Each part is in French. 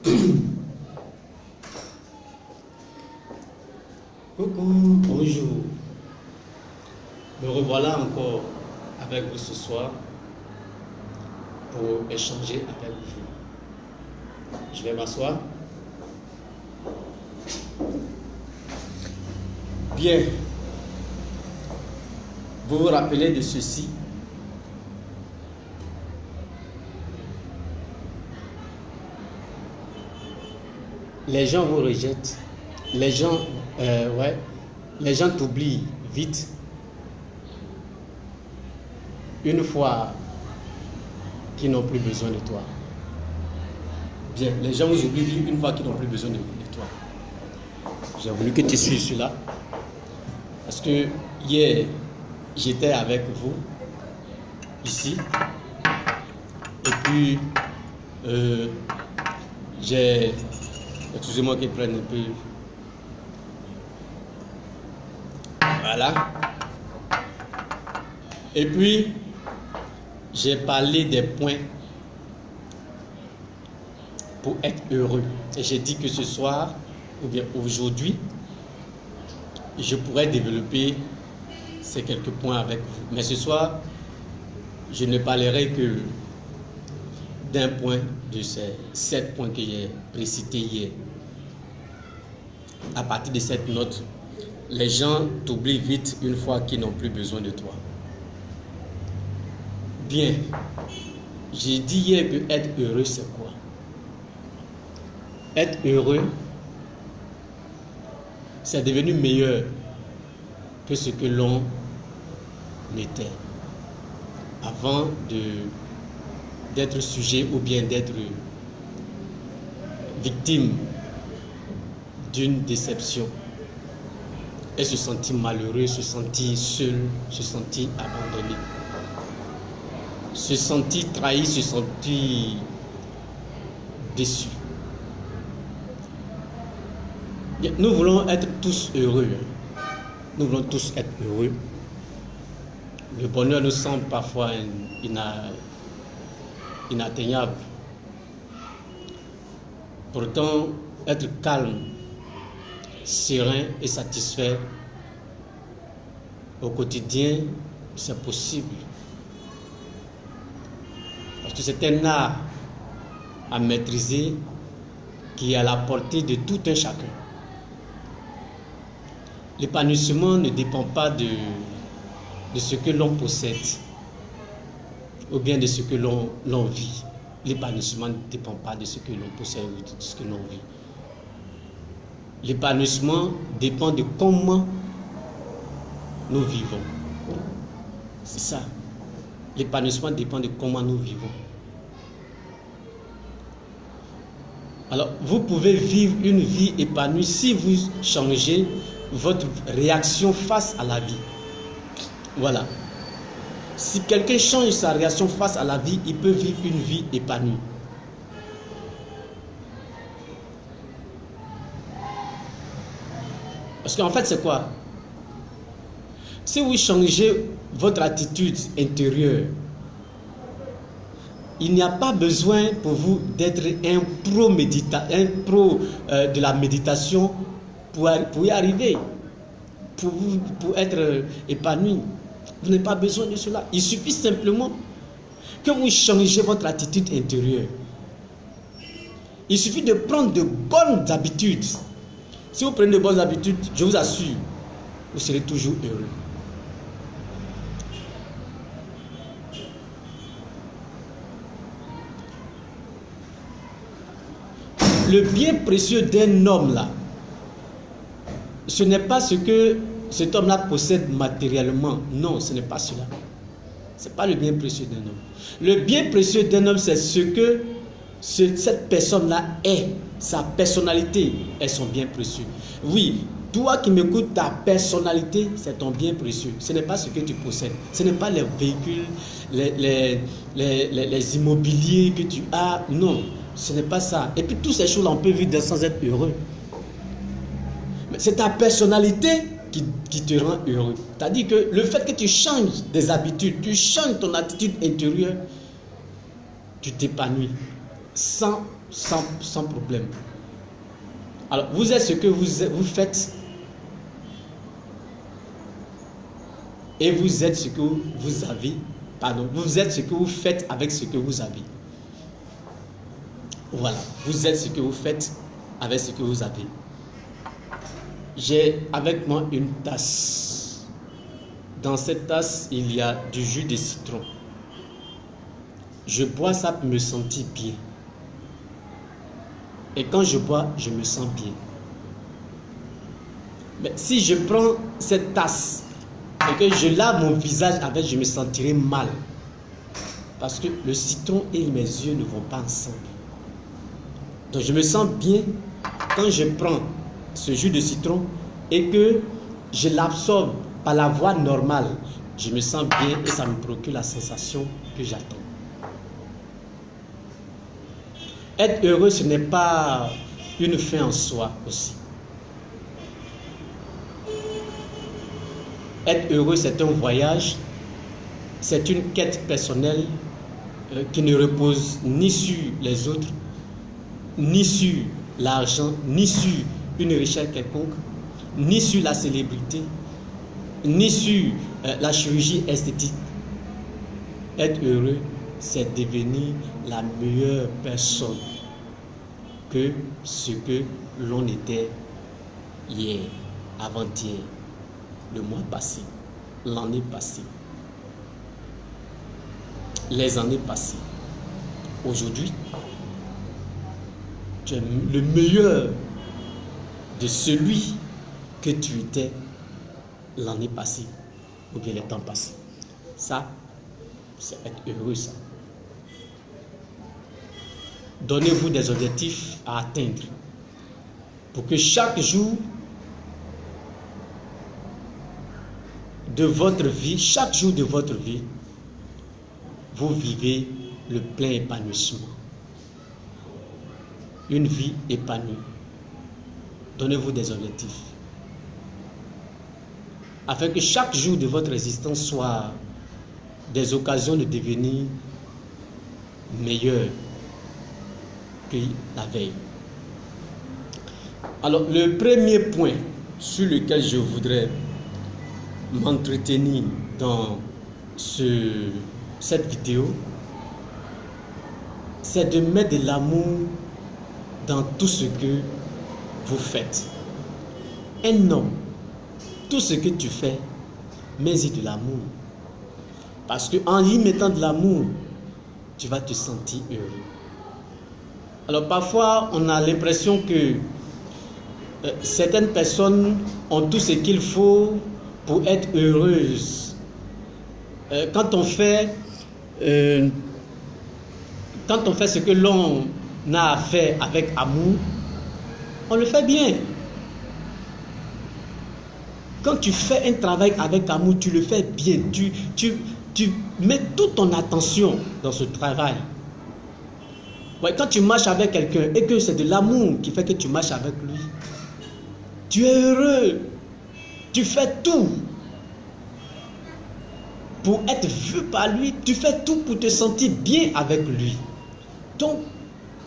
Coucou, bonjour. Me revoilà encore avec vous ce soir pour échanger avec vous. Je vais m'asseoir. Bien. Vous vous rappelez de ceci? Les gens vous rejettent. Les gens t'oublient vite. Une fois qu'ils n'ont plus besoin de toi. Bien, les gens vous oublient vite une fois qu'ils n'ont plus besoin de toi. J'ai voulu que tu suives cela. Parce que hier, j'étais avec vous, ici. Et puis, excusez-moi qu'ils prennent un peu. Voilà. Et puis, j'ai parlé des points pour être heureux. Et j'ai dit que ce soir, ou bien aujourd'hui, je pourrais développer ces quelques points avec vous. Mais ce soir, je ne parlerai que d'un point de ces 7 points que j'ai précités hier. À partir de cette note, les gens t'oublient vite une fois qu'ils n'ont plus besoin de toi. Bien, j'ai dit hier que être heureux, c'est quoi? Être heureux, c'est devenu meilleur que ce que l'on était avant d'être sujet ou bien d'être victime d'une déception et se sentir malheureux, se sentir seul, se sentir abandonné, se sentir trahi, se sentir déçu. Nous voulons être tous heureux. Nous voulons tous être heureux. Le bonheur nous semble parfois inatteignable. Pourtant, être calme, serein et satisfait au quotidien, c'est possible. Parce que c'est un art à maîtriser qui est à la portée de tout un chacun. L'épanouissement ne dépend pas de ce que l'on possède ou bien de ce que l'on vit. L'épanouissement ne dépend pas de ce que l'on possède ou de ce que l'on vit. L'épanouissement dépend de comment nous vivons. C'est ça. L'épanouissement dépend de comment nous vivons. Alors, vous pouvez vivre une vie épanouie si vous changez votre réaction face à la vie. Voilà. Si quelqu'un change sa réaction face à la vie, il peut vivre une vie épanouie. Parce qu'en fait, c'est quoi? Si vous changez votre attitude intérieure, il n'y a pas besoin pour vous d'être un pro de la méditation pour y arriver, pour être épanoui. Vous n'avez pas besoin de cela. Il suffit simplement que vous changez votre attitude intérieure. Il suffit de prendre de bonnes habitudes. Si vous prenez de bonnes habitudes, je vous assure, vous serez toujours heureux. Le bien précieux d'un homme là, ce n'est pas ce que cet homme-là possède matériellement. Non, ce n'est pas cela. Ce n'est pas le bien précieux d'un homme. Le bien précieux d'un homme, c'est ce que cette personne-là est. Sa personnalité est son bien précieux. Oui, toi qui m'écoutes, ta personnalité, c'est ton bien précieux. Ce n'est pas ce que tu possèdes. Ce n'est pas les véhicules, les immobiliers que tu as. Non, ce n'est pas ça. Et puis toutes ces choses-là, on peut vivre sans être heureux. Mais c'est ta personnalité qui te rend heureux. C'est-à-dire que le fait que tu changes des habitudes, tu changes ton attitude intérieure, tu t'épanouis. sans problème. Alors, vous êtes ce que vous faites et vous êtes ce que vous avez. Pardon, vous êtes ce que vous faites avec ce que vous avez. Voilà, vous êtes ce que vous faites avec ce que vous avez. J'ai avec moi une tasse. Dans cette tasse, il y a du jus de citron. Je bois ça pour me sentir bien. Et quand je bois, je me sens bien. Mais si je prends cette tasse et que je lave mon visage avec, je me sentirai mal. Parce que le citron et mes yeux ne vont pas ensemble. Donc je me sens bien quand je prends ce jus de citron et que je l'absorbe par la voie normale. Je me sens bien et ça me procure la sensation que j'attends. Être heureux, ce n'est pas une fin en soi aussi. Être heureux, c'est un voyage, c'est une quête personnelle qui ne repose ni sur les autres, ni sur l'argent, ni sur une richesse quelconque, ni sur la célébrité, ni sur la chirurgie esthétique. Être heureux, c'est devenir la meilleure personne que ce que l'on était hier, avant-hier, le mois passé, l'année passée, les années passées. Aujourd'hui, tu es le meilleur de celui que tu étais l'année passée ou bien les temps passés. Ça, c'est être heureux, ça. Donnez-vous des objectifs à atteindre pour que chaque jour de votre vie, vous vivez le plein épanouissement. Une vie épanouie. Donnez-vous des objectifs. Afin que chaque jour de votre existence soit des occasions de devenir meilleur que la veille. Alors, le premier point sur lequel je voudrais m'entretenir dans cette vidéo, c'est de mettre de l'amour dans tout ce que vous faites. Un homme, tout ce que tu fais, mets-y de l'amour. Parce qu'en y mettant de l'amour, tu vas te sentir heureux. Alors parfois, on a l'impression que certaines personnes ont tout ce qu'il faut pour être heureuses. Quand on fait ce que l'on a à faire avec amour, on le fait bien. Quand tu fais un travail avec amour, tu le fais bien. Tu mets toute ton attention dans ce travail. Ouais, quand tu marches avec quelqu'un et que c'est de l'amour qui fait que tu marches avec lui, tu es heureux. Tu fais tout pour être vu par lui. Tu fais tout pour te sentir bien avec lui. Donc,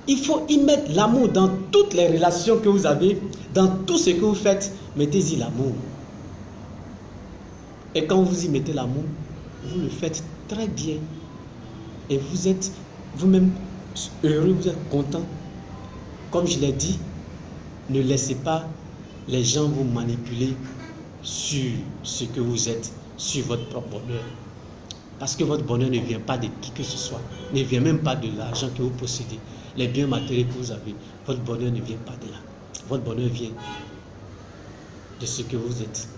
il faut y mettre l'amour dans toutes les relations que vous avez, dans tout ce que vous faites. Mettez-y l'amour. Et quand vous y mettez l'amour, vous le faites très bien. Et vous êtes vous-même heureux, vous êtes content. Comme je l'ai dit, ne laissez pas les gens vous manipuler sur ce que vous êtes, sur votre propre bonheur. Parce que votre bonheur ne vient pas de qui que ce soit, ne vient même pas de l'argent que vous possédez, les biens matériels que vous avez. Votre bonheur ne vient pas de là. Votre bonheur vient de ce que vous êtes,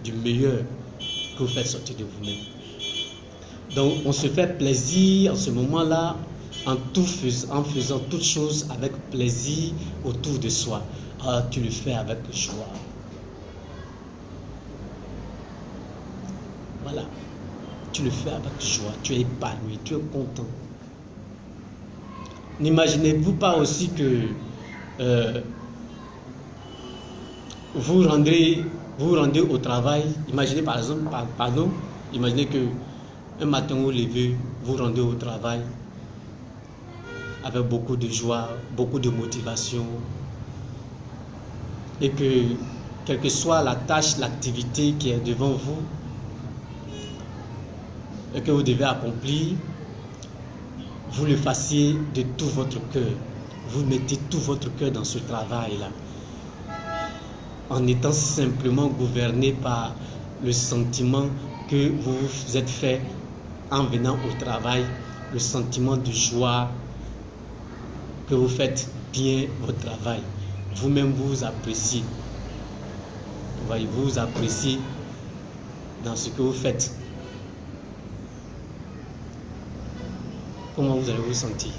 du meilleur que vous faites sortir de vous-même. Donc on se fait plaisir en ce moment-là, en faisant toutes choses avec plaisir autour de soi. Ah, tu le fais avec joie. Voilà. Tu le fais avec joie. Tu es épanoui. Tu es content. N'imaginez-vous pas aussi que vous rendez au travail. Imaginez par exemple, imaginez que un matin vous levez, vous rendez au travail. avec beaucoup de joie, beaucoup de motivation. Et que, quelle que soit la tâche, l'activité qui est devant vous, et que vous devez accomplir, vous le fassiez de tout votre cœur. Vous mettez tout votre cœur dans ce travail-là. En étant simplement gouverné par le sentiment que vous vous êtes fait en venant au travail, le sentiment de joie, que vous faites bien votre travail. Vous-même, vous vous appréciez. Vous voyez, vous vous appréciez dans ce que vous faites. Comment vous allez vous sentir?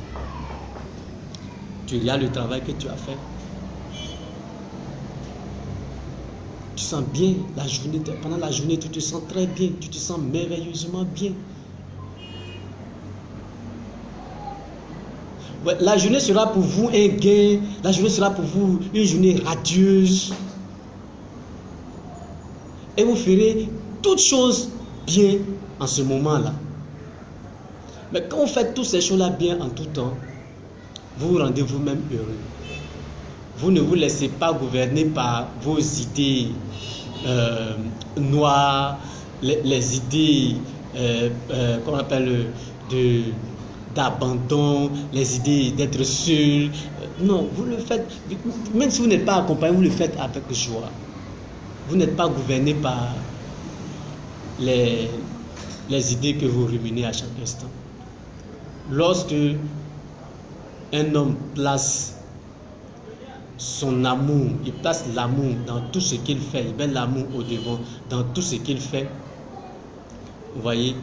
Tu regardes le travail que tu as fait. Tu sens bien la journée. Pendant la journée, tu te sens très bien. Tu te sens merveilleusement bien. Ouais, la journée sera pour vous un gain. La journée sera pour vous une journée radieuse. Et vous ferez toutes choses bien en ce moment-là. Mais quand vous faites toutes ces choses-là bien en tout temps, vous vous rendez vous-même heureux. Vous ne vous laissez pas gouverner par vos idées noires, les idées qu'on appelle d'abandon, les idées d'être seul. Non, vous le faites, même si vous n'êtes pas accompagné, vous le faites avec joie. Vous n'êtes pas gouverné par les idées que vous ruminez à chaque instant. Lorsque un homme place son amour, il place l'amour dans tout ce qu'il fait, il met l'amour au devant dans tout ce qu'il fait, vous voyez,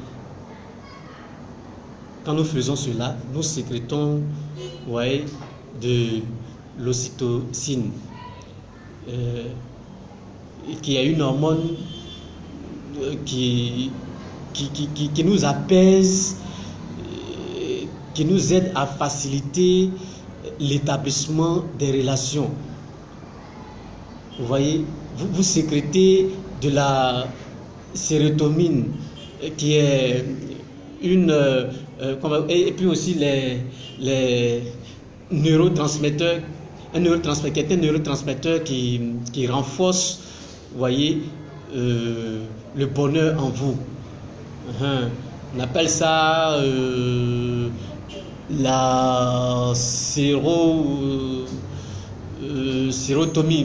quand nous faisons cela, nous sécrétons, vous voyez, de l'ocytocine, qui est une hormone qui nous apaise, qui nous aide à faciliter l'établissement des relations. Vous voyez, vous sécrétez de la sérotonine, qui est une... et puis aussi les neurotransmetteurs, un neurotransmetteur qui renforce, vous voyez, le bonheur en vous. On appelle ça la sérotonine,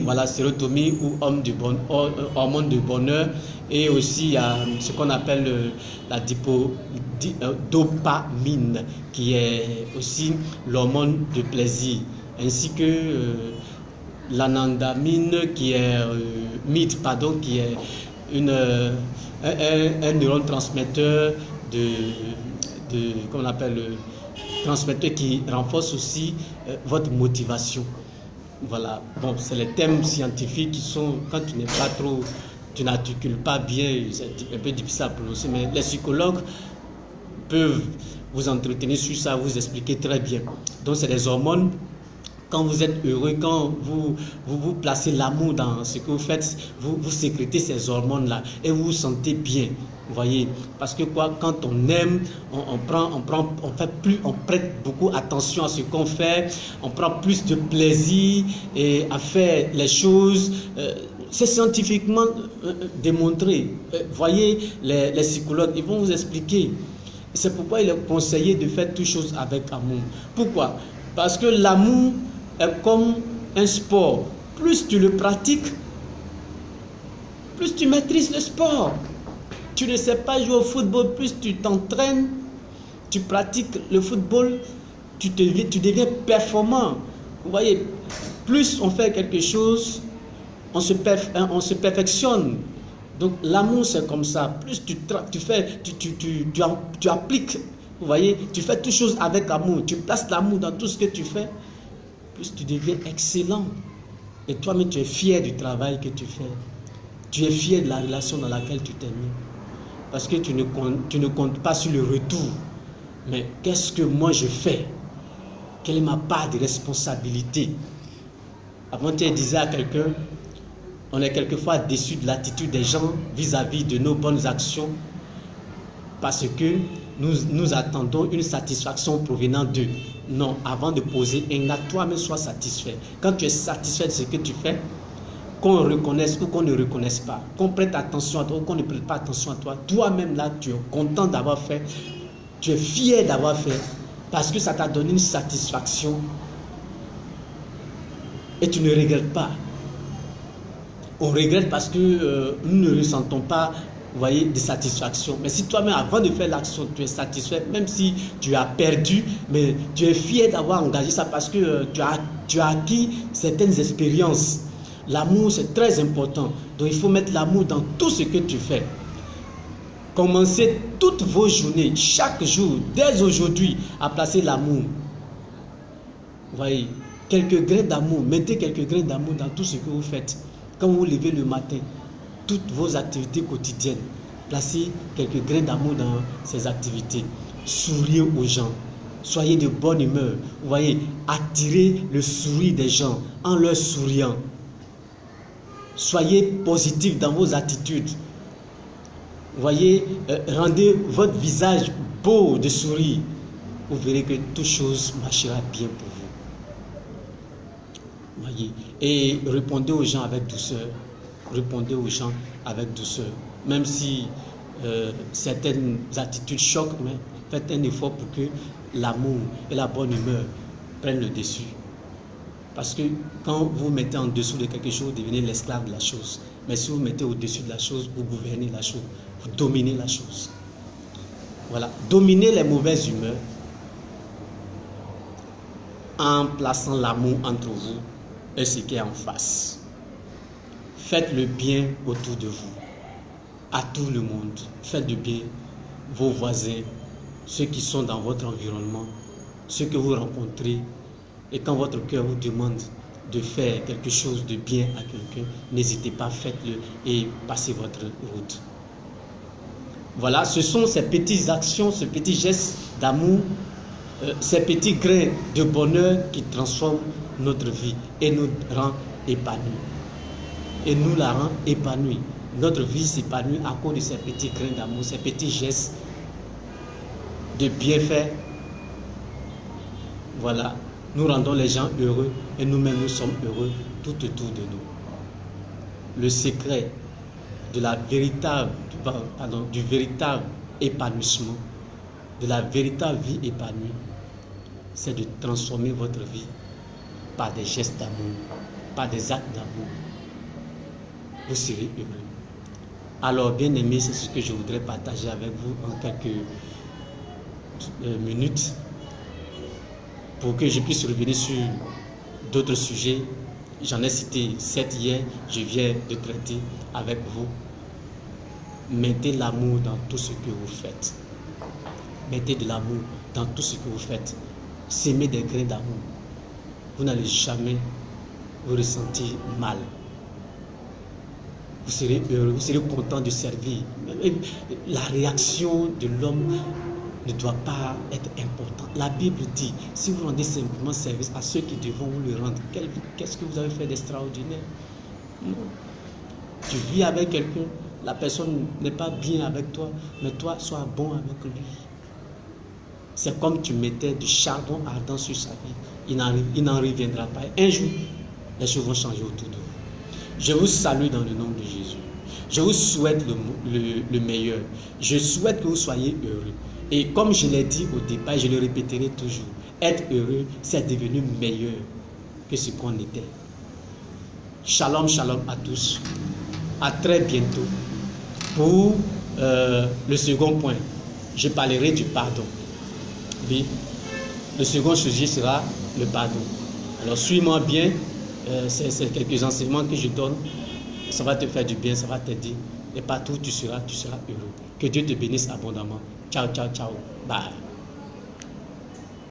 voilà, sérotonine ou hormone de bonheur. Et aussi il y a ce qu'on appelle la dopamine, qui est aussi l'hormone de plaisir, ainsi que l'anandamine, qui est qui est un neurotransmetteur qu'on appelle transmetteur, qui renforce aussi votre motivation. Voilà, bon, c'est les thèmes scientifiques qui sont, quand tu n'articules pas bien, c'est un peu difficile à prononcer, mais les psychologues peuvent vous entretenir sur ça, vous expliquer très bien. Donc c'est des hormones. Quand vous êtes heureux, quand vous placez l'amour dans ce que vous faites, vous sécrétez ces hormones-là et vous vous sentez bien. Vous voyez, parce que quoi, quand on aime, on prête beaucoup attention à ce qu'on fait, on prend plus de plaisir et à faire les choses. C'est scientifiquement démontré. Voyez, les psychologues, ils vont vous expliquer. C'est pourquoi il est conseillé de faire toutes choses avec amour. Pourquoi? Parce que l'amour est comme un sport. Plus tu le pratiques, plus tu maîtrises le sport. Tu ne sais pas jouer au football, plus tu t'entraînes, tu pratiques le football, tu deviens performant. Vous voyez, plus on fait quelque chose, on se perfectionne. Donc l'amour, c'est comme ça. Plus tu appliques, vous voyez, tu fais toutes choses avec amour, tu places l'amour dans tout ce que tu fais, plus tu deviens excellent. Et toi-même, tu es fier du travail que tu fais. Tu es fier de la relation dans laquelle tu t'es mis. Parce que tu ne comptes pas sur le retour. Mais qu'est-ce que moi je fais? Quelle est ma part de responsabilité? Avant-hier, je disais à quelqu'un, on est quelquefois déçu de l'attitude des gens vis-à-vis de nos bonnes actions, parce que nous attendons une satisfaction provenant d'eux. Non, avant de poser un acte, toi-même sois satisfait. Quand tu es satisfait de ce que tu fais, qu'on reconnaisse ou qu'on ne reconnaisse pas, qu'on prête attention à toi ou qu'on ne prête pas attention à toi, toi-même là, tu es content d'avoir fait, tu es fier d'avoir fait, parce que ça t'a donné une satisfaction et tu ne regrettes pas. On regrette parce que nous ne ressentons pas, vous voyez, de satisfaction. Mais si toi-même, avant de faire l'action, tu es satisfait, même si tu as perdu, mais tu es fier d'avoir engagé ça parce que tu as acquis certaines expériences. L'amour, c'est très important. Donc, il faut mettre l'amour dans tout ce que tu fais. Commencez toutes vos journées, chaque jour, dès aujourd'hui, à placer l'amour. Vous voyez, quelques grains d'amour, mettez quelques grains d'amour dans tout ce que vous faites. Quand vous vous levez le matin, toutes vos activités quotidiennes, placez quelques grains d'amour dans ces activités. Souriez aux gens. Soyez de bonne humeur. Vous voyez, attirez le sourire des gens en leur souriant. Soyez positif dans vos attitudes. Vous voyez, rendez votre visage beau de sourire. Vous verrez que toute chose marchera bien pour vous. Voyez, et répondez aux gens avec douceur. Répondez aux gens avec douceur. Même si certaines attitudes choquent, mais faites un effort pour que l'amour et la bonne humeur prennent le dessus. Parce que quand vous mettez en dessous de quelque chose, vous devenez l'esclave de la chose. Mais si vous mettez au-dessus de la chose, vous gouvernez la chose. Vous dominez la chose. Voilà. Dominez les mauvaises humeurs en plaçant l'amour entre vous et ce qui est en face. Faites le bien autour de vous, à tout le monde. Faites le bien, vos voisins, ceux qui sont dans votre environnement, ceux que vous rencontrez. Et quand votre cœur vous demande de faire quelque chose de bien à quelqu'un, n'hésitez pas, faites-le et passez votre route. Voilà, ce sont ces petites actions, ces petits gestes d'amour, ces petits grains de bonheur qui transforment notre vie et nous rend épanouis. Et nous la rend épanouie. Notre vie s'épanouit à cause de ces petits grains d'amour, ces petits gestes de bienfait. Voilà, nous rendons les gens heureux et nous-mêmes nous sommes heureux tout autour de nous. Le secret de la véritable, du véritable épanouissement, de la véritable vie épanouie, c'est de transformer votre vie par des gestes d'amour, par des actes d'amour. Vous serez heureux. Alors, bien aimé, c'est ce que je voudrais partager avec vous en quelques minutes pour que je puisse revenir sur d'autres sujets. J'en ai cité 7 hier, je viens de traiter avec vous. Mettez l'amour dans tout ce que vous faites. Mettez de l'amour dans tout ce que vous faites. Semez des grains d'amour. Vous n'allez jamais vous ressentir mal. Vous serez heureux, vous serez content de servir. La réaction de l'homme ne doit pas être importante. La Bible dit, si vous rendez simplement service à ceux qui devront vous le rendre, qu'est-ce que vous avez fait d'extraordinaire? Non. Tu vis avec quelqu'un, la personne n'est pas bien avec toi, mais toi, sois bon avec lui. C'est comme tu mettais du charbon ardent sur sa vie. Il n'en reviendra pas. Un jour, les choses vont changer autour de vous. Je vous salue dans le nom de Jésus. Je vous souhaite le meilleur. Je souhaite que vous soyez heureux. Et comme je l'ai dit au départ, je le répéterai toujours, être heureux, c'est devenu meilleur que ce qu'on était. Shalom, shalom à tous. À très bientôt. Pour le second point, je parlerai du pardon. Oui, le second sujet sera le pardon. Alors, suis-moi bien. C'est quelques enseignements que je donne. Ça va te faire du bien, ça va t'aider. Et partout où tu seras heureux. Que Dieu te bénisse abondamment. Ciao, ciao, ciao. Bye.